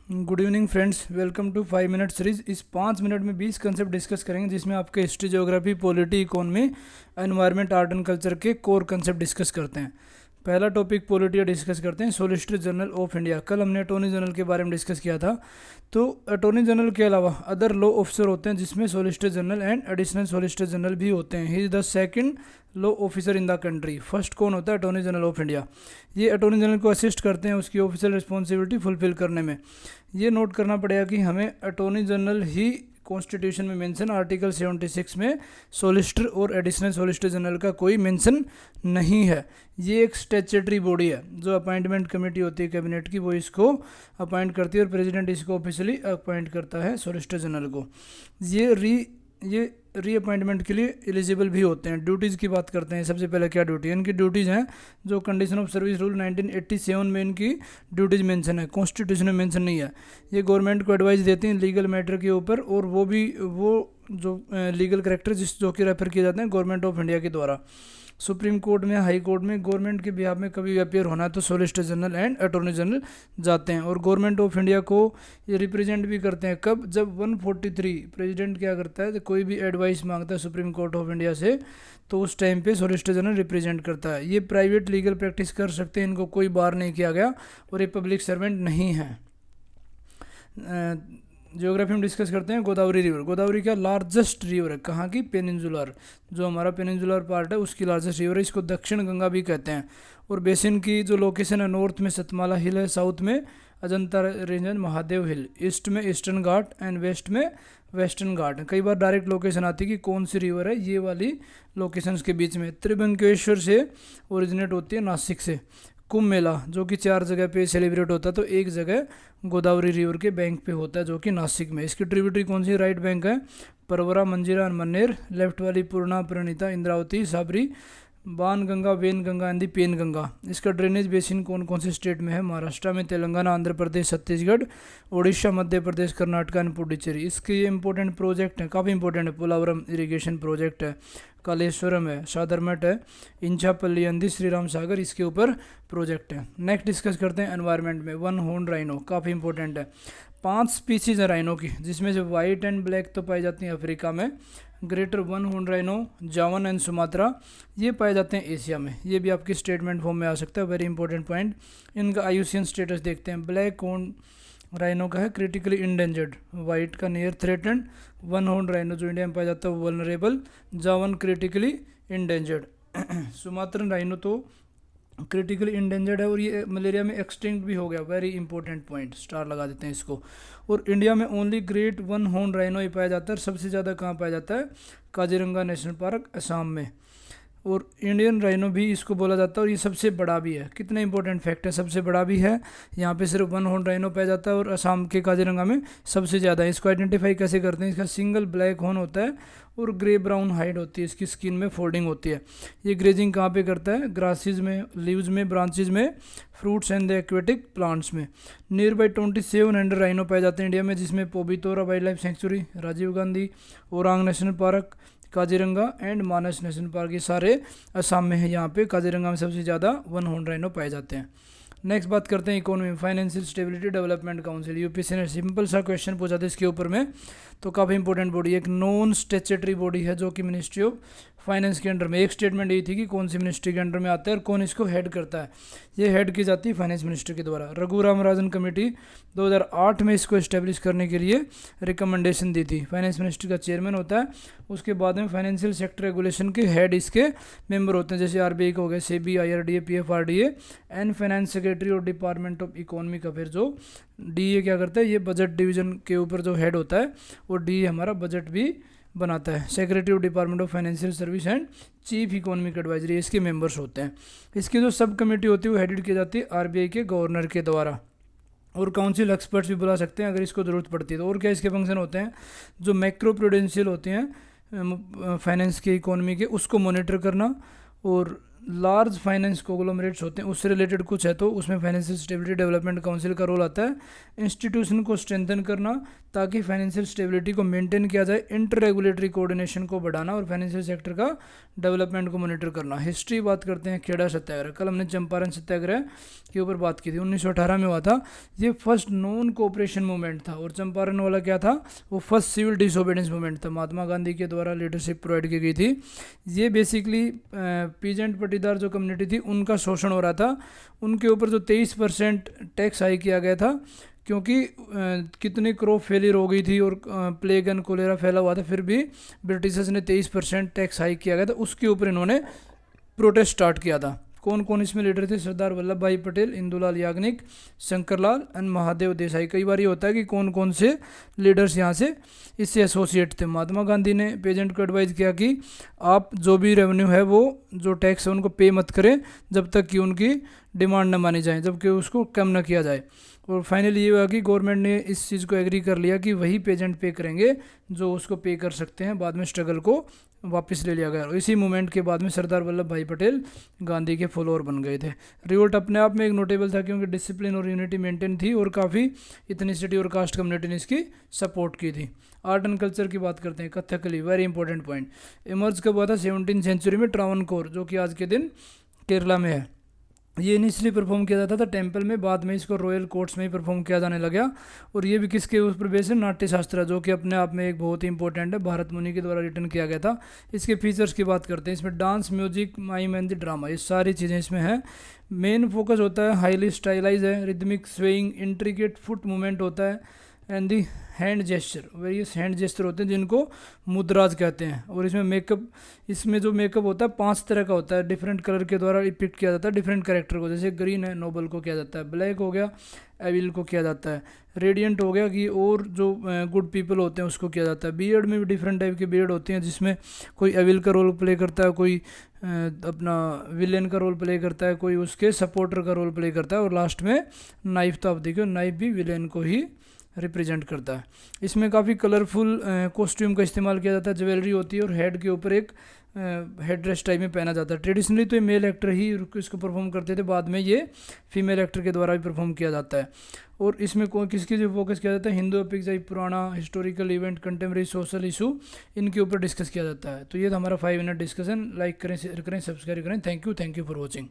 Good evening friends, welcome to 5 minute series. इस 5 minute में 20 concept discuss करेंगे, जिसमें आपके history, geography, polity, economy, environment, art and culture के कोर कंसेप्ट डिस्कस करते हैं। पहला टॉपिक पॉलिटी डिस्कस करते हैं। Solicitor general of India. कल हमने अटॉर्नी जनरल के बारे में डिस्कस किया था। तो अटॉर्नी जनरल के अलावा अदर लॉ ऑफिसर होते हैं, जिसमें solicitor general and additional solicitor general भी होते हैं। He is the second law officer in the country. First कौन होता है? Attorney general of India. ये अटॉर्नी जनरल को असिस्ट करते हैं उसकी ऑफिशियल रिस्पॉन्सिबिलिटी फुलफिल करने में। ये नोट करना पड़ेगा कि हमें अटॉर्नी जनरल ही कॉन्स्टिट्यूशन में मेंशन, आर्टिकल 76 में सॉलिसिटर और एडिशनल सॉलिसिटर जनरल का कोई मेंशन नहीं है। ये एक स्टैट्यूटरी बॉडी है। जो अपॉइंटमेंट कमेटी होती है कैबिनेट की, वो इसको अपॉइंट करती है और प्रेसिडेंट इसको ऑफिशियली अपॉइंट करता है सॉलिसिटर जनरल को। ये रीअपॉइंटमेंट के लिए एलिजिबल भी होते हैं। ड्यूटीज़ की बात करते हैं। सबसे पहले क्या ड्यूटी है इनकी? ड्यूटीज़ हैं जो कंडीशन ऑफ सर्विस रूल 1987 में इनकी ड्यूटीज़ मेंशन है, कॉन्स्टिट्यूशन में मेंशन नहीं है। ये गवर्नमेंट को एडवाइस देते हैं लीगल मैटर के ऊपर, और वो जो लीगल करेक्टर जो कि रेफर किए जाते हैं गवर्नमेंट ऑफ इंडिया के द्वारा। सुप्रीम कोर्ट में, हाई कोर्ट में गवर्नमेंट के बिहाफ में कभी भी अपेयर होना है तो solicitor general and attorney general जाते हैं। और गवर्नमेंट ऑफ इंडिया को ये रिप्रेजेंट भी करते हैं। कब? जब 143 प्रेसिडेंट क्या करता है, तो कोई भी एडवाइस मांगता है सुप्रीम कोर्ट ऑफ इंडिया से, तो उस टाइम पे सॉलिसिटर जनरल रिप्रेजेंट करता है। ये प्राइवेट लीगल प्रैक्टिस कर सकते हैं, इनको कोई बार नहीं किया गया, और ये पब्लिक सर्वेंट नहीं है। ज्योग्राफी में डिस्कस करते हैं गोदावरी रिवर। गोदावरी क्या लार्जेस्ट रिवर है? कहाँ की? पेनिनसुलर, जो हमारा पेनिनसुलर पार्ट है उसकी लार्जेस्ट रिवर है। इसको दक्षिण गंगा भी कहते हैं। और बेसिन की जो लोकेशन है, नॉर्थ में सतमाला हिल है, साउथ में Ajanta range and Mahadev hill, east में ईस्टर्न घाट एंड वेस्ट में वेस्टर्न घाट। कई बार डायरेक्ट लोकेशन आती है कि कौन सी रिवर है, ये वाली लोकेशंस के बीच में। त्रिभंकेश्वर से ओरिजिनेट होती है, नासिक से। कुंभ मेला जो कि 4 जगह पे सेलिब्रेट होता है, तो एक जगह गोदावरी रिवर के बैंक पे होता है जो कि नासिक में। इसकी ट्रिब्यूटरी कौन सी? राइट बैंक है परवरा, मंजीरा, मन्नेर। लेफ्ट वाली पूर्णा, Pranita, Indravati, Sabari, Banganga, Wainganga and the Penganga. इसका ड्रेनेज बेसिन कौन कौन से स्टेट में है? महाराष्ट्र में, तेलंगाना, आंध्र प्रदेश, छत्तीसगढ़, उड़ीसा, मध्य प्रदेश, कर्नाटका एंड पुडुचेरी। इसके इंपॉर्टेंट प्रोजेक्ट हैं, काफ़ी इंपॉर्टेंट है। पोलावरम इरिगेशन प्रोजेक्ट है, कालेश्वरम है, सादरमठ है, इंचापल्ली अंदी, श्री राम सागर, इसके ऊपर प्रोजेक्ट है। नेक्स्ट डिस्कस करते हैं एनवायरनमेंट में। वन हॉर्न राइनो काफ़ी इंपॉर्टेंट है। 5 स्पीसीज है राइनो की, जिसमें से वाइट एंड ब्लैक तो पाई जाती हैं अफ्रीका में। ग्रेटर वन हॉर्न राइनो, जावन एंड सुमात्रा, ये पाए जाते हैं एशिया में। ये भी आपकी स्टेटमेंट फॉर्म में आ सकता है, वेरी इंपॉर्टेंट पॉइंट। इनका आईयूसीएन स्टेटस देखते हैं। ब्लैक हॉर्न राइनो का है क्रिटिकली इंडेंजर्ड, वाइट का near threatened, one horn rhino जो इंडिया में पाया जाता है वो वल्नरेबल, जावन क्रिटिकली इंडेंजर्ड। सुमात्रन राइनो तो क्रिटिकली इंडेंजर्ड है, और ये मलेरिया में एक्सटिंक्ट भी हो गया, वेरी इंपॉर्टेंट पॉइंट, स्टार लगा देते हैं इसको। और इंडिया में only great one horn rhino ही पाया जाता है। सबसे ज़्यादा कहाँ पाया जाता है? काजीरंगा नेशनल पार्क, असम में। और इंडियन राइनो भी इसको बोला जाता है, और ये सबसे बड़ा भी है। कितना इंपॉर्टेंट फैक्ट है, सबसे बड़ा भी है। यहाँ पे सिर्फ वन हॉर्न राइनो पाया जाता है, और असम के काजीरंगा में सबसे ज़्यादा है। इसको आइडेंटिफाई कैसे करते हैं? इसका सिंगल ब्लैक हॉर्न होता है और ग्रे ब्राउन हाइड होती है, इसकी स्किन में फोल्डिंग होती है। ये ग्रेजिंग कहाँ पे करता है? ग्रासेस में, लीव्स में, ब्रांचेज में, fruits and the aquatic plants में। नियर बाई 2700 राइनो पाए जाते हैं इंडिया में, जिसमें Pobitora wildlife sanctuary, Rajiv Gandhi, Orang national park, Kaziranga and Manas national park, ये सारे असम में है। यहाँ पे काजीरंगा में सबसे ज़्यादा वन हॉर्न राइनो पाए जाते हैं। नेक्स्ट बात करते हैं economy. Financial stability development council, UPSC ने सिंपल सा क्वेश्चन पूछा था इसके ऊपर में, तो काफ़ी इंपॉर्टेंट बॉडी है। एक नॉन स्टैट्यूटरी बॉडी है जो कि मिनिस्ट्री ऑफ फाइनेंस के अंडर में। एक स्टेटमेंट यही थी कि कौन सी मिनिस्ट्री के अंडर में आता है और कौन इसको हेड करता है। ये हेड की जाती है फाइनेंस मिनिस्टर के द्वारा। रघुराम राजन कमेटी 2008 में इसको इस्टेब्लिश करने के लिए रिकमेंडेशन दी थी। फाइनेंस मिनिस्टर का चेयरमैन होता है। उसके बाद में फाइनेंशियल सेक्टर रेगुलेशन के हेड इसके मेंबर होते हैं, जैसे आरबीआई का हो गया, SEBI, IRDA, PFRDA and finance secretary और डिपार्टमेंट ऑफ इकोनॉमिक अफेयर। जो डीए क्या करता है? ये बजट डिवीजन के ऊपर जो हेड होता है, और डीए हमारा बजट भी बनाता है। Secretary of department of financial service and chief economic advisory, इसके मेंबर्स होते हैं। इसकी जो सब कमेटी होती है वो हेडेड की जाती है आरबीआई के गवर्नर के द्वारा। और काउंसिल एक्सपर्ट्स भी बुला सकते हैं अगर इसको ज़रूरत पड़ती है तो। और क्या इसके फंक्शन होते हैं? जो मैक्रो प्रूडेंशियल होते हैं फाइनेंस के, इकोनॉमी के, उसको मॉनिटर करना, और लार्ज फाइनेंस कोग्लोमरेट्स होते हैं उससे रिलेटेड कुछ है तो उसमें फाइनेंशियल स्टेबिलिटी डेवलपमेंट काउंसिल का रोल आता है इंस्टीट्यूशन को स्ट्रेंथन करना ताकि फाइनेंशियल स्टेबिलिटी को मेंटेन किया जाए, इंटर रेगुलेटरी कोऑर्डिनेशन को बढ़ाना और फाइनेंशियल सेक्टर का डेवलपमेंट को मॉनिटर करना। हिस्ट्री बात करते हैं, खेड़ा सत्याग्रह, कल हमने चंपारण सत्याग्रह के ऊपर बात की थी, 1918 में हुआ था। ये फर्स्ट नॉन कोऑपरेशन मूवमेंट था और चंपारण वाला क्या था, वो फर्स्ट सिविल डिसोबीडियंस मूवमेंट था, महात्मा गांधी के द्वारा लीडरशिप प्रोवाइड की गई थी। ये बेसिकली पीजेंट पटीदार जो कम्युनिटी थी उनका शोषण हो रहा था, उनके ऊपर जो 23% टैक्स हाई किया गया था क्योंकि कितनी क्रॉप फेलियर हो गई थी और प्लेग एंड कोलेरा फैला हुआ था, फिर भी ब्रिटिशर्स ने 23% टैक्स हाई किया गया था, उसके ऊपर इन्होंने प्रोटेस्ट स्टार्ट किया था। कौन कौन इसमें लीडर थे, सरदार वल्लभ भाई पटेल, इंदुलाल याग्निक, शंकरलाल एंड महादेव देसाई। कई बार ये होता है कि कौन कौन से लीडर्स यहाँ से इससे एसोसिएट थे। महात्मा गांधी ने पेजेंट को एडवाइज किया कि आप जो भी रेवेन्यू है वो जो टैक्स है उनको पे मत करें जब तक कि उनकी डिमांड न मानी जाए, जबकि उसको कम न किया जाए। और फाइनली ये हुआ कि गवर्नमेंट ने इस चीज़ को एग्री कर लिया कि वही पेजेंट पे करेंगे जो उसको पे कर सकते हैं। बाद में स्ट्रगल को वापस ले लिया गया और इसी मूवमेंट के बाद में सरदार वल्लभ भाई पटेल गांधी के फॉलोअर बन गए थे। रिवोल्ट अपने आप में एक नोटेबल था क्योंकि डिसिप्लिन और यूनिटी मेंटेन थी और काफ़ी इथनिसिटी और कास्ट कम्युनिटी ने इसकी सपोर्ट की थी। आर्ट एंड कल्चर की बात करते हैं, Kathakali very important point. Emerge कब हुआ था, 17वीं सेंचुरी में ट्रावनकोर, जो कि आज के दिन केरला में है। ये इनिशियली परफॉर्म किया जाता था टेंपल में, बाद में इसको रॉयल कोर्ट्स में ही परफॉर्म किया जाने लगा। और ये भी किसके ऊपर बेस्ड है, नाट्य शास्त्र, जो कि अपने आप में एक बहुत ही इंपॉर्टेंट है, भारत मुनि के द्वारा रिटन किया गया था। इसके फीचर्स की बात करते हैं, इसमें dance, music, mime and the drama, ये सारी चीज़ें इसमें है। मेन फोकस होता है हाईली स्टाइलाइज है, rhythmic swaying, intricate foot movement होता है and the hand gesture, various hand gesture होते हैं जिनको मुद्राज कहते हैं। और इसमें मेकअप, इसमें जो मेकअप होता है 5 तरह का होता है, डिफरेंट कलर के द्वारा डिपिक्ट किया जाता है डिफरेंट कैरेक्टर को। जैसे ग्रीन है नोबल को किया जाता है, ब्लैक हो गया एविल को किया जाता है, रेडियंट हो गया कि और जो गुड पीपल होते हैं उसको किया जाता है। बियर्ड में भी डिफरेंट टाइप के बियर्ड होते हैं जिसमें कोई एविल का रोल प्ले करता है, कोई अपना विलेन का रोल प्ले करता है, कोई उसके सपोर्टर का रोल प्ले करता है, और लास्ट में नाइफ, तो आप देखिए नाइफ भी विलेन को ही रिप्रेजेंट करता है। इसमें काफ़ी कलरफुल कॉस्ट्यूम का इस्तेमाल किया जाता है, ज्वेलरी होती है और हेड के ऊपर एक हेड ड्रेस टाइप में पहना जाता है। ट्रेडिशनली तो ये मेल एक्टर ही इसको परफॉर्म करते थे, बाद में ये फीमेल एक्टर के द्वारा भी परफॉर्म किया जाता है। और इसमें किसकी जो फोकस किया जाता है, हिंदू एपिक्स, पुराना historical event, contemporary social issue, इनके ऊपर डिस्कस किया जाता है। तो ये था हमारा 5 मिनट डिस्कशन। लाइक करें, शेयर करें, सब्सक्राइब करें। Thank you for watching.